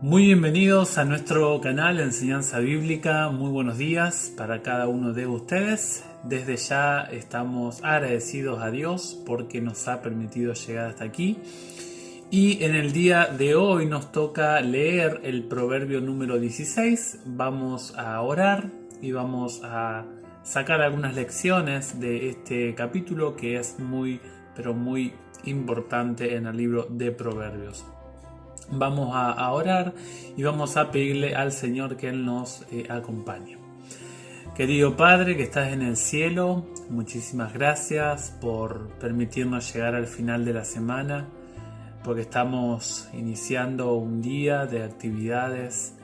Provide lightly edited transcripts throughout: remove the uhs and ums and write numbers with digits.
Muy bienvenidos a nuestro canal Enseñanza Bíblica. Muy buenos días para cada uno de ustedes. Desde ya estamos agradecidos a Dios porque nos ha permitido llegar hasta aquí. Y en el día de hoy nos toca leer el proverbio número 16. Vamos a orar y vamos a sacar algunas lecciones de este capítulo que es muy, pero muy importante en el libro de Proverbios. Vamos a orar y vamos a pedirle al Señor que Él nos acompañe. Querido Padre que estás en el cielo, muchísimas gracias por permitirnos llegar al final de la semana, porque estamos iniciando un día de actividades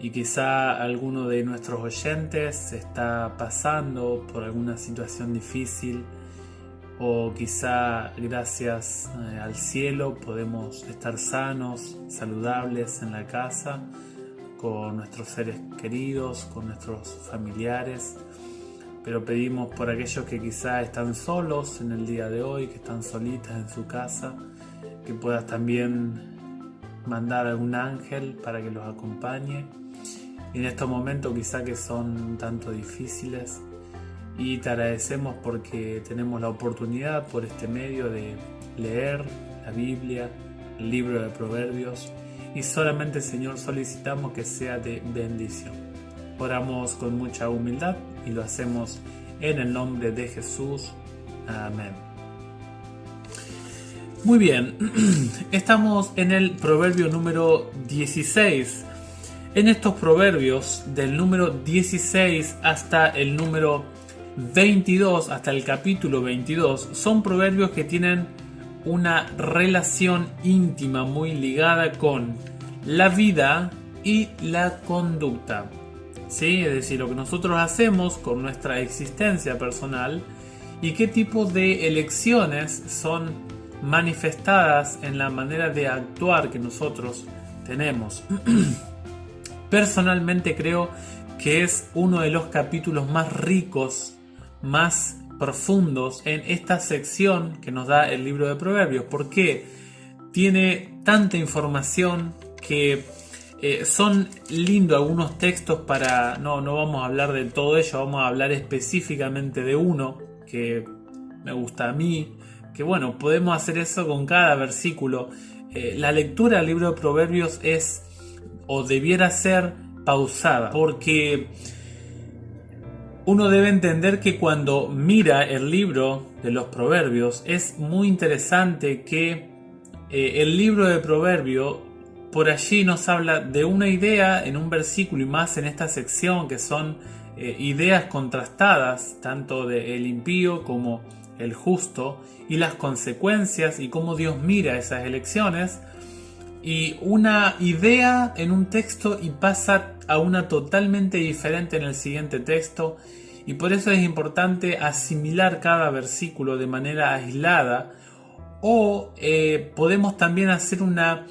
y quizá alguno de nuestros oyentes está pasando por alguna situación difícil. O quizá gracias al cielo podemos estar sanos, saludables en la casa, con nuestros seres queridos, con nuestros familiares. Pero pedimos por aquellos que quizá están solos en el día de hoy, que están solitas en su casa, que puedas también mandar algún ángel para que los acompañe. Y en estos momentos quizá que son un tanto difíciles, y te agradecemos porque tenemos la oportunidad por este medio de leer la Biblia, el libro de Proverbios, y solamente, Señor, solicitamos que sea de bendición. Oramos con mucha humildad y lo hacemos en el nombre de Jesús. Amén. Muy bien, estamos en el proverbio número 16. En estos proverbios, del número 16 hasta el número 22, hasta el capítulo 22, son proverbios que tienen una relación íntima muy ligada con la vida y la conducta. ¿Sí? Es decir, lo que nosotros hacemos con nuestra existencia personal y qué tipo de elecciones son manifestadas en la manera de actuar que nosotros tenemos. Personalmente creo que es uno de los capítulos más ricos, más profundos en esta sección que nos da el libro de Proverbios, porque tiene tanta información que son lindos algunos textos para... No vamos a hablar de todo ello, vamos a hablar específicamente de uno que me gusta a mí, que bueno, podemos hacer eso con cada versículo. La lectura del libro de Proverbios es, o debiera ser, pausada, porque uno debe entender que cuando mira el libro de los Proverbios es muy interesante que el libro de Proverbios por allí nos habla de una idea en un versículo y más en esta sección que son ideas contrastadas tanto del impío como el justo y las consecuencias y cómo Dios mira esas elecciones, y una idea en un texto y pasa a una totalmente diferente en el siguiente texto, y por eso es importante asimilar cada versículo de manera aislada, o podemos también hacer una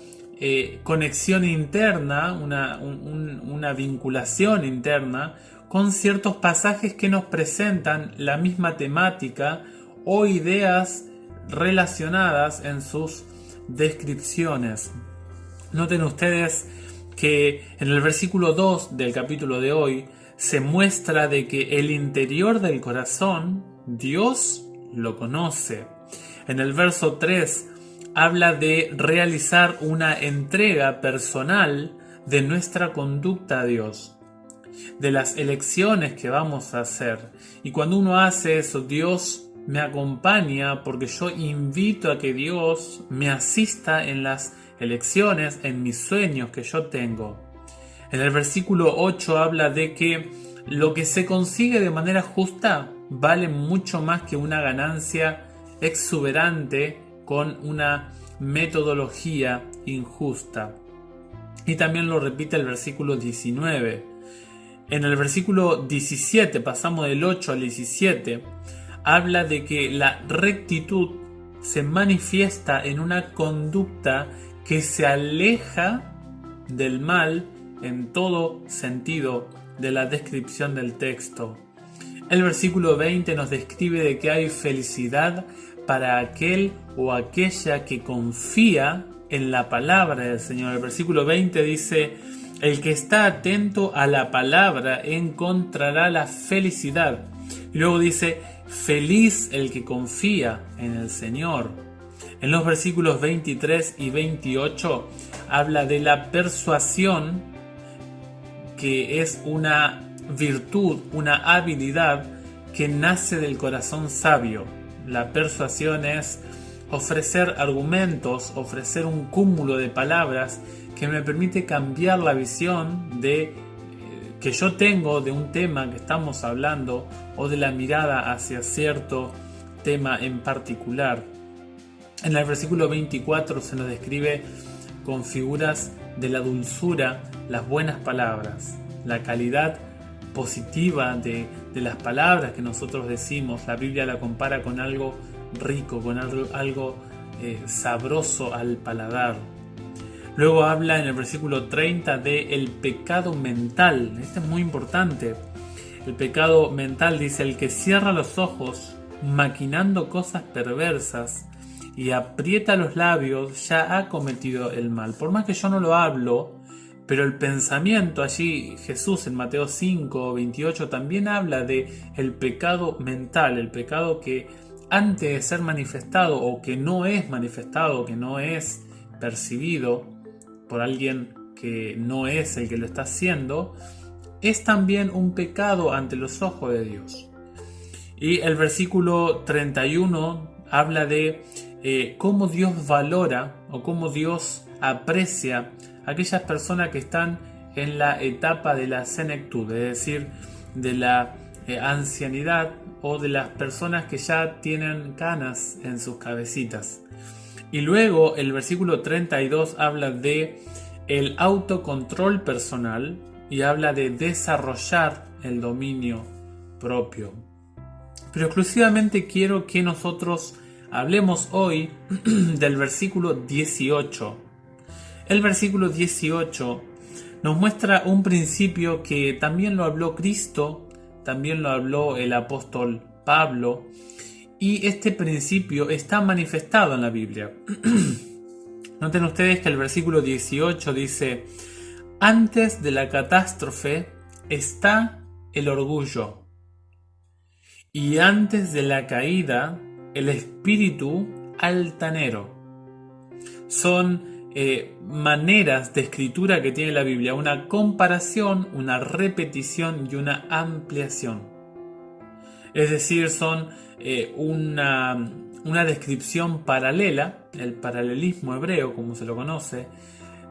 conexión interna, una vinculación interna con ciertos pasajes que nos presentan la misma temática o ideas relacionadas en sus descripciones. Noten ustedes que en el versículo 2 del capítulo de hoy se muestra de que el interior del corazón Dios lo conoce. En el verso 3 habla de realizar una entrega personal de nuestra conducta a Dios, de las elecciones que vamos a hacer. Y cuando uno hace eso, Dios me acompaña porque yo invito a que Dios me asista en las elecciones, en mis sueños que yo tengo. En el versículo 8 habla de que lo que se consigue de manera justa vale mucho más que una ganancia exuberante con una metodología injusta. Y también lo repite el versículo 19. En el versículo 17, pasamos del 8 al 17, habla de que la rectitud se manifiesta en una conducta que se aleja del mal en todo sentido de la descripción del texto. El versículo 20 nos describe de que hay felicidad para aquel o aquella que confía en la palabra del Señor. El versículo 20 dice: el que está atento a la palabra encontrará la felicidad. Y luego dice: feliz el que confía en el Señor. En los versículos 23 y 28 habla de la persuasión, que es una virtud, una habilidad que nace del corazón sabio. La persuasión es ofrecer argumentos, ofrecer un cúmulo de palabras que me permite cambiar la visión que yo tengo de un tema que estamos hablando, o de la mirada hacia cierto tema en particular. En el versículo 24 se nos describe con figuras de la dulzura las buenas palabras, la calidad positiva de las palabras que nosotros decimos. La Biblia la compara con algo rico, con algo sabroso al paladar. Luego habla en el versículo 30 de el pecado mental. Este es muy importante. El pecado mental dice: el que cierra los ojos maquinando cosas perversas y aprieta los labios ya ha cometido el mal. Por más que yo no lo hablo, pero el pensamiento, allí Jesús en Mateo 5, 28 también habla de el pecado mental, el pecado que antes de ser manifestado, o que no es manifestado, que no es percibido por alguien que no es el que lo está haciendo, es también un pecado ante los ojos de Dios. Y el versículo 31 habla de cómo Dios valora, o cómo Dios aprecia a aquellas personas que están en la etapa de la senectud, es decir, de la ancianidad, o de las personas que ya tienen canas en sus cabecitas. Y luego el versículo 32 habla de el autocontrol personal y habla de desarrollar el dominio propio. Pero exclusivamente quiero que nosotros hablemos hoy del versículo 18. El versículo 18 nos muestra un principio que también lo habló Cristo, también lo habló el apóstol Pablo, y este principio está manifestado en la Biblia. Noten ustedes que el versículo 18 dice: antes de la catástrofe está el orgullo, y antes de la caída el espíritu altanero. Son maneras de escritura que tiene la Biblia: una comparación, una repetición y una ampliación. Es decir, son una descripción paralela, el paralelismo hebreo como se lo conoce,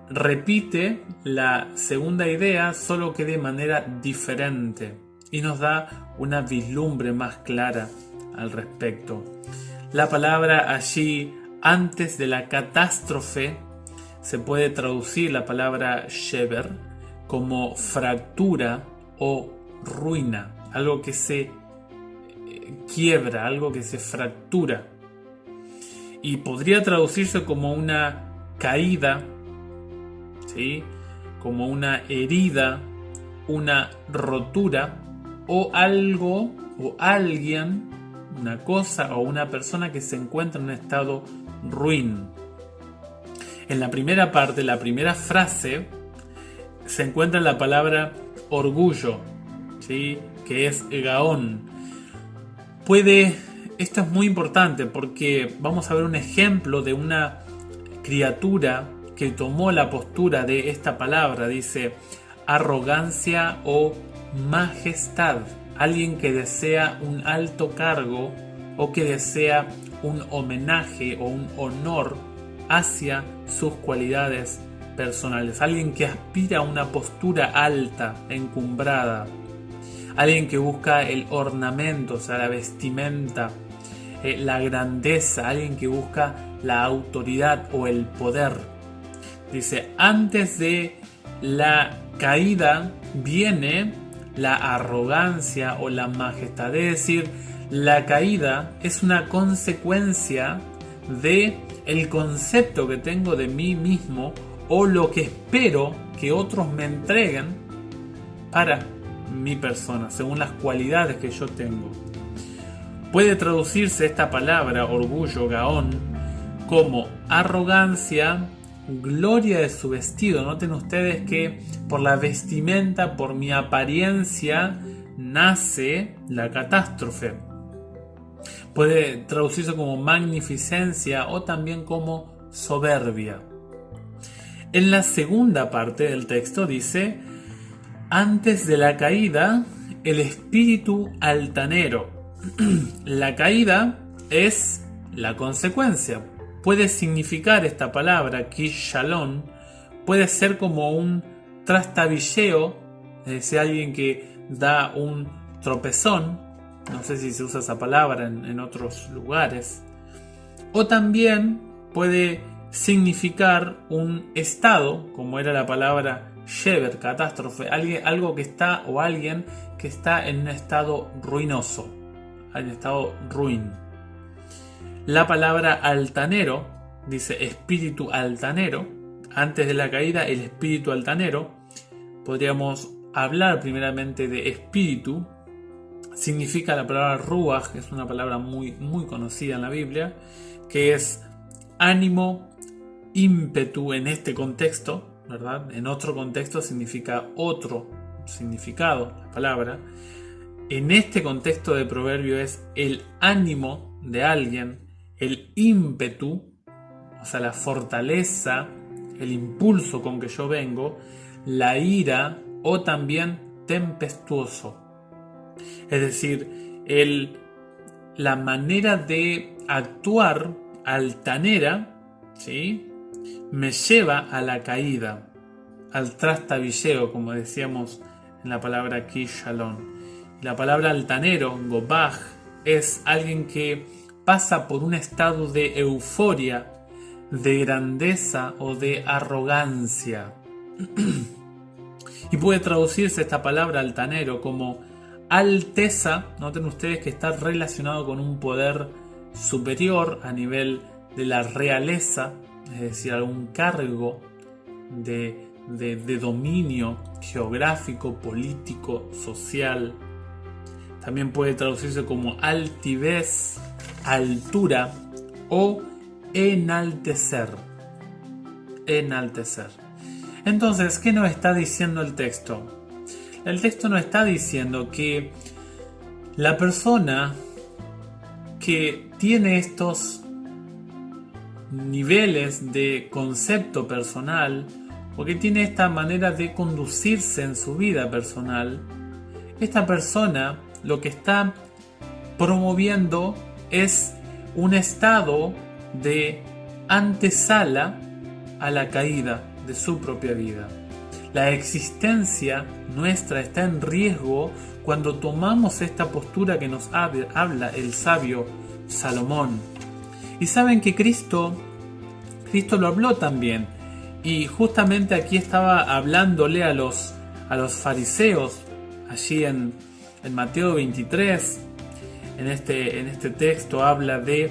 repite la segunda idea solo que de manera diferente, y nos da una vislumbre más clara al respecto. La palabra allí, antes de la catástrofe, se puede traducir la palabra sheber como fractura o ruina, algo que se quiebra, algo que se fractura. Y podría traducirse como una caída, ¿sí?, como una herida, una rotura, o algo o alguien, una cosa o una persona que se encuentra en un estado ruin. En la primera parte, la primera frase, se encuentra la palabra orgullo, ¿sí?, que es gaón. Esto es muy importante porque vamos a ver un ejemplo de una criatura que tomó la postura de esta palabra. Dice arrogancia o majestad. Alguien que desea un alto cargo o que desea un homenaje o un honor hacia sus cualidades personales. Alguien que aspira a una postura alta, encumbrada. Alguien que busca el ornamento, o sea, la vestimenta, la grandeza. Alguien que busca la autoridad o el poder. Dice, antes de la caída viene la arrogancia o la majestad. Es decir, la caída es una consecuencia de el concepto que tengo de mí mismo, o lo que espero que otros me entreguen para mi persona, según las cualidades que yo tengo. Puede traducirse esta palabra, orgullo, gaón, como arrogancia gloria de su vestido. Noten ustedes que por la vestimenta, por mi apariencia, nace la catástrofe. Puede traducirse como magnificencia o también como soberbia. En la segunda parte del texto dice: antes de la caída, el espíritu altanero. La caída es la consecuencia. Puede significar esta palabra, kishalon, puede ser como un trastabilleo, es decir, alguien que da un tropezón. No sé si se usa esa palabra en otros lugares. O también puede significar un estado, como era la palabra shever, catástrofe, algo que está o alguien que está en un estado ruinoso, en un estado ruin. La palabra altanero, dice espíritu altanero, antes de la caída el espíritu altanero. Podríamos hablar primeramente de espíritu. Significa la palabra ruach, es una palabra muy, muy conocida en la Biblia, que es ánimo, ímpetu en este contexto, ¿verdad? En otro contexto significa otro significado la palabra. En este contexto de proverbio es el ánimo de alguien, el ímpetu, o sea, la fortaleza, el impulso con que yo vengo, la ira o también tempestuoso. Es decir, la manera de actuar altanera, ¿sí?, me lleva a la caída, al trastabilleo, como decíamos en la palabra kishalon. La palabra altanero, gobaj, es alguien que pasa por un estado de euforia, de grandeza o de arrogancia. Y puede traducirse esta palabra altanero como alteza. Noten ustedes que está relacionado con un poder superior a nivel de la realeza, es decir, algún cargo de dominio geográfico, político, social. También puede traducirse como altivez, altura o enaltecer. Enaltecer. Entonces, ¿qué nos está diciendo el texto? El texto nos está diciendo que la persona que tiene estos niveles de concepto personal o que tiene esta manera de conducirse en su vida personal, esta persona lo que está promoviendo es un estado de antesala a la caída de su propia vida. La existencia nuestra está en riesgo cuando tomamos esta postura que nos habla el sabio Salomón. Y saben que Cristo lo habló también. Y justamente aquí estaba hablándole a los fariseos, allí en Mateo 23. En este texto habla de,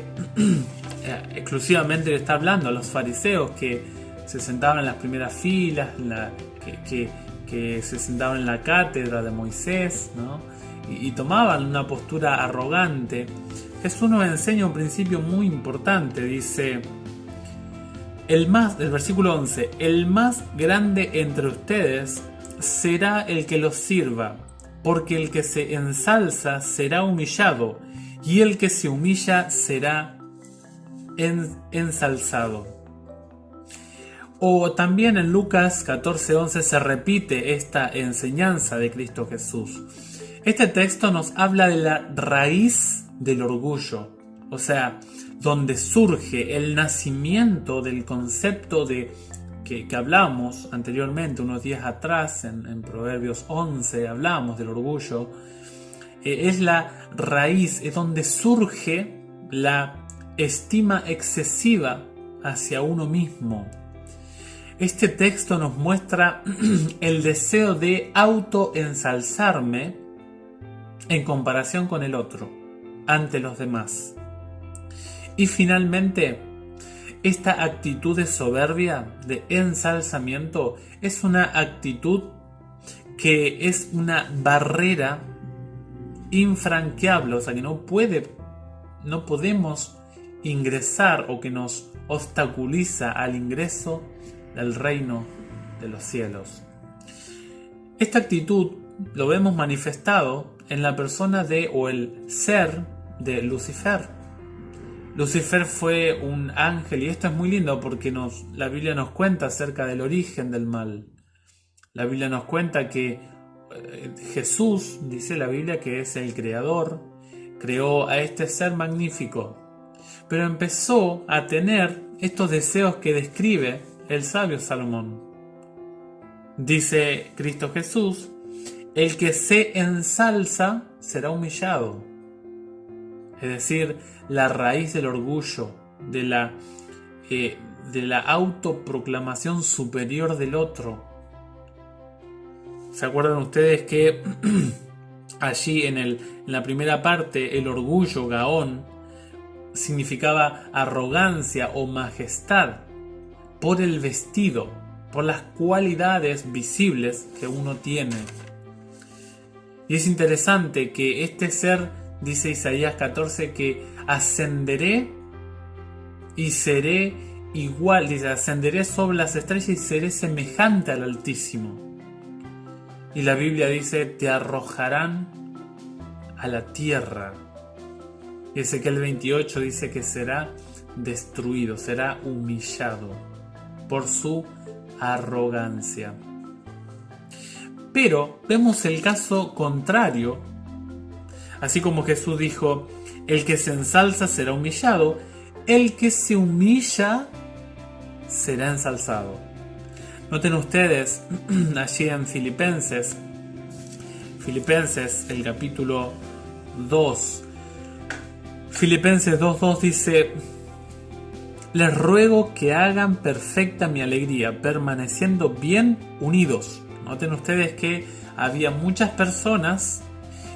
exclusivamente le está hablando a los fariseos que se sentaban en las primeras filas, que se sentaban en la cátedra de Moisés, ¿no? y tomaban una postura arrogante. Jesús nos enseña un principio muy importante. Dice, el versículo 11, el más grande entre ustedes será el que los sirva, porque el que se ensalza será humillado, y el que se humilla será ensalzado. O también en Lucas 14:11 se repite esta enseñanza de Cristo Jesús. Este texto nos habla de la raíz del orgullo, o sea, donde surge el nacimiento del concepto que hablábamos anteriormente, unos días atrás, en Proverbios 11 hablábamos del orgullo. Es la raíz, es donde surge la estima excesiva hacia uno mismo. Este texto nos muestra el deseo de autoensalzarme en comparación con el otro, ante los demás. Y finalmente, esta actitud de soberbia, de ensalzamiento, es una actitud que es una barrera infranqueable, o sea que no podemos ingresar o que nos obstaculiza al ingreso del reino de los cielos. Esta actitud lo vemos manifestado en la persona o el ser de Lucifer. Lucifer fue un ángel, y esto es muy lindo porque la Biblia nos cuenta acerca del origen del mal. La Biblia nos cuenta que Jesús, dice la Biblia, que es el creador, creó a este ser magnífico, pero empezó a tener estos deseos que describe el sabio Salomón. Dice Cristo Jesús: el que se ensalza será humillado. Es decir, la raíz del orgullo, de la autoproclamación superior del otro. ¿Se acuerdan ustedes que allí en la primera parte el orgullo, Gaón, significaba arrogancia o majestad por el vestido, por las cualidades visibles que uno tiene? Y es interesante que este ser, dice Isaías 14, que ascenderé y seré igual, dice, ascenderé sobre las estrellas y seré semejante al Altísimo. Y la Biblia dice: te arrojarán a la tierra. Y Ezequiel 28 dice que será destruido, será humillado por su arrogancia. Pero vemos el caso contrario. Así como Jesús dijo: el que se ensalza será humillado, el que se humilla será ensalzado. Noten ustedes allí en Filipenses el capítulo 2. Filipenses 2:2 dice: les ruego que hagan perfecta mi alegría, permaneciendo bien unidos. Noten ustedes que había muchas personas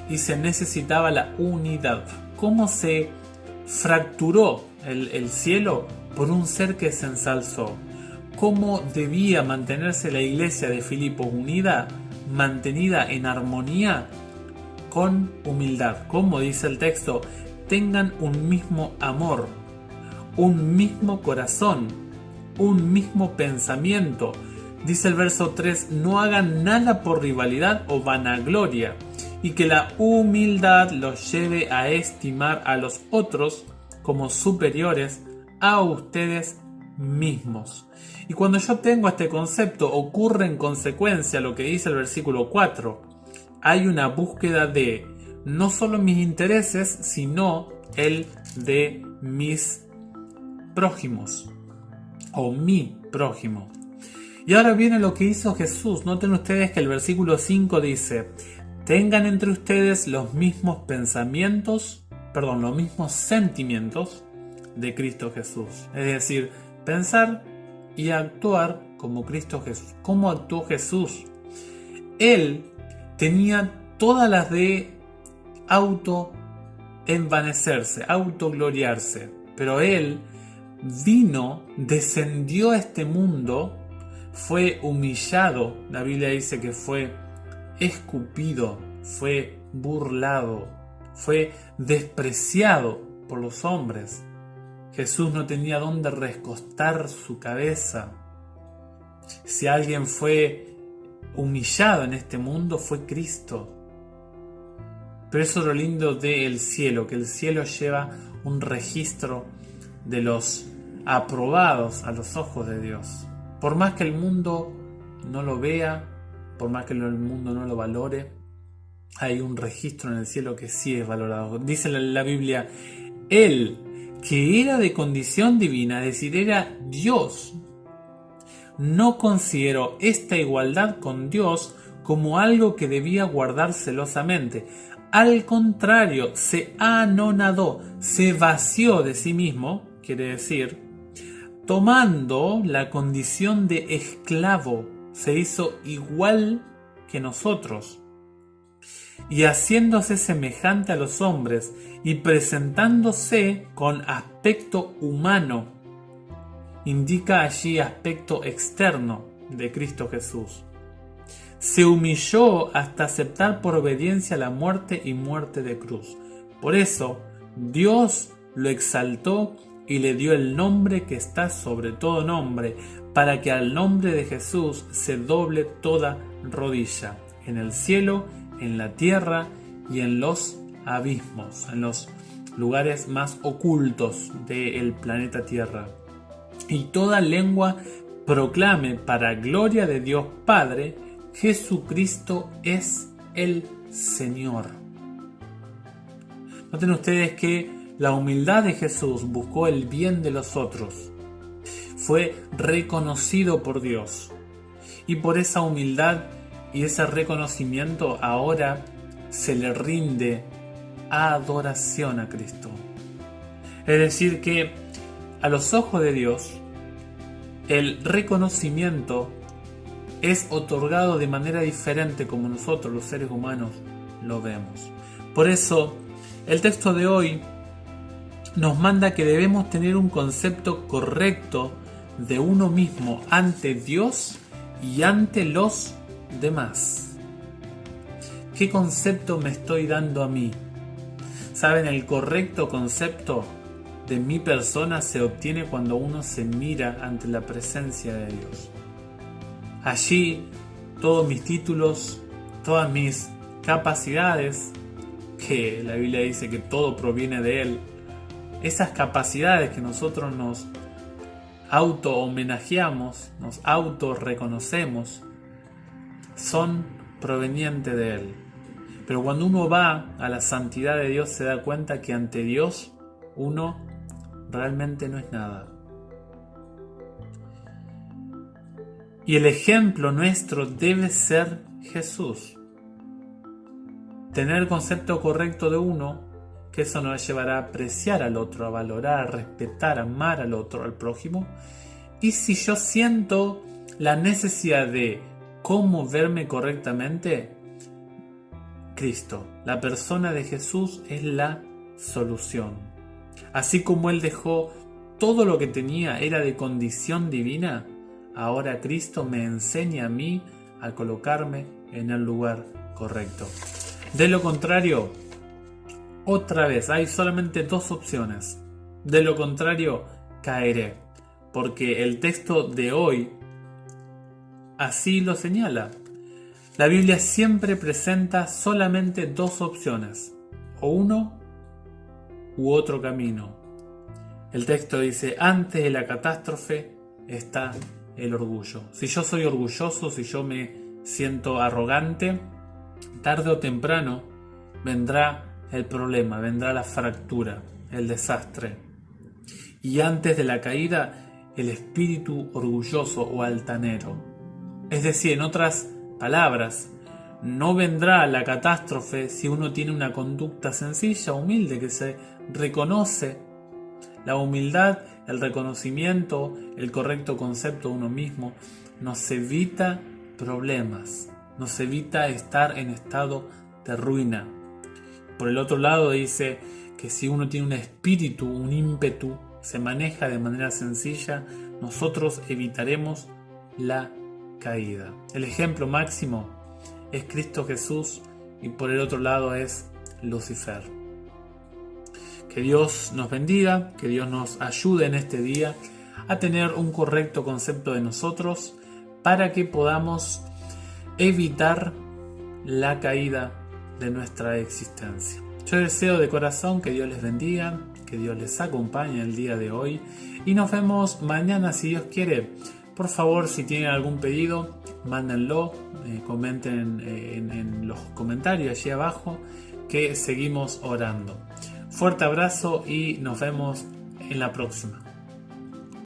y se necesitaba la unidad. ¿Cómo se fracturó el cielo? Por un ser que se ensalzó. ¿Cómo debía mantenerse la iglesia de Filipos unida, mantenida en armonía? Con humildad. Como dice el texto: tengan un mismo amor, un mismo corazón, un mismo pensamiento. Dice el verso 3: no hagan nada por rivalidad o vanagloria, y que la humildad los lleve a estimar a los otros como superiores a ustedes mismos. Y cuando yo tengo este concepto, ocurre en consecuencia lo que dice el versículo 4. Hay una búsqueda de no solo mis intereses, sino el de mis prójimos o mi prójimo. Y ahora viene lo que hizo Jesús. Noten ustedes que el versículo 5 dice: tengan entre ustedes los mismos los mismos sentimientos de Cristo Jesús. Es decir, pensar y actuar como Cristo Jesús. ¿Cómo actuó Jesús? Él tenía todas las de autoenvanecerse, autogloriarse, pero él descendió a este mundo, fue humillado. La Biblia dice que fue escupido, fue burlado, fue despreciado por los hombres. Jesús no tenía dónde recostar su cabeza. Si alguien fue humillado en este mundo, fue Cristo. Pero eso es lo lindo del cielo, que el cielo lleva un registro de los aprobados a los ojos de Dios. Por más que el mundo no lo vea, por más que el mundo no lo valore, hay un registro en el cielo que sí es valorado. Dice la Biblia: Él, que era de condición divina, es decir, era Dios, no consideró esta igualdad con Dios como algo que debía guardar celosamente. Al contrario, se anonadó, se vació de sí mismo, quiere decir, tomando la condición de esclavo, se hizo igual que nosotros, y haciéndose semejante a los hombres, y presentándose con aspecto humano. Indica allí aspecto externo de Cristo Jesús. Se humilló hasta aceptar por obediencia la muerte y muerte de cruz. Por eso Dios lo exaltó y le dio el nombre que está sobre todo nombre, para que al nombre de Jesús se doble toda rodilla, en el cielo, en la tierra y en los abismos, en los lugares más ocultos del planeta Tierra. Y toda lengua proclame para gloria de Dios Padre, Jesucristo es el Señor. Noten ustedes que la humildad de Jesús buscó el bien de los otros. Fue reconocido por Dios. Y por esa humildad y ese reconocimiento ahora se le rinde adoración a Cristo. Es decir que a los ojos de Dios el reconocimiento es otorgado de manera diferente como nosotros los seres humanos lo vemos. Por eso el texto de hoy nos manda que debemos tener un concepto correcto de uno mismo ante Dios y ante los demás. ¿Qué concepto me estoy dando a mí? ¿Saben? El correcto concepto de mi persona se obtiene cuando uno se mira ante la presencia de Dios. Allí todos mis títulos, todas mis capacidades, que la Biblia dice que todo proviene de Él, esas capacidades que nosotros nos auto-homenajeamos, nos auto-reconocemos, son provenientes de Él. Pero cuando uno va a la santidad de Dios se da cuenta que ante Dios uno realmente no es nada. Y el ejemplo nuestro debe ser Jesús. Tener el concepto correcto de uno, que eso nos llevará a apreciar al otro, a valorar, a respetar, a amar al otro, al prójimo. Y si yo siento la necesidad de cómo verme correctamente, Cristo, la persona de Jesús, es la solución. Así como Él dejó todo lo que tenía, era de condición divina, ahora Cristo me enseña a mí a colocarme en el lugar correcto. De lo contrario, otra vez, hay solamente dos opciones. De lo contrario, caeré. Porque el texto de hoy así lo señala. La Biblia siempre presenta solamente dos opciones. O uno u otro camino. El texto dice, antes de la catástrofe está el orgullo. Si yo soy orgulloso, si yo me siento arrogante, tarde o temprano vendrá el problema, vendrá la fractura, el desastre. Y antes de la caída, el espíritu orgulloso o altanero. Es decir, en otras palabras, no vendrá la catástrofe si uno tiene una conducta sencilla, humilde, que se reconoce. La humildad, el reconocimiento, el correcto concepto de uno mismo, nos evita problemas, nos evita estar en estado de ruina. Por el otro lado dice que si uno tiene un espíritu, un ímpetu, se maneja de manera sencilla, nosotros evitaremos la caída. El ejemplo máximo es Cristo Jesús y por el otro lado es Lucifer. Que Dios nos bendiga, que Dios nos ayude en este día a tener un correcto concepto de nosotros para que podamos evitar la caída de nuestra existencia. Yo deseo de corazón que Dios les bendiga, que Dios les acompañe el día de hoy y nos vemos mañana si Dios quiere. Por favor, si tienen algún pedido, mándenlo, comenten en los comentarios allí abajo que seguimos orando. Fuerte abrazo y nos vemos en la próxima.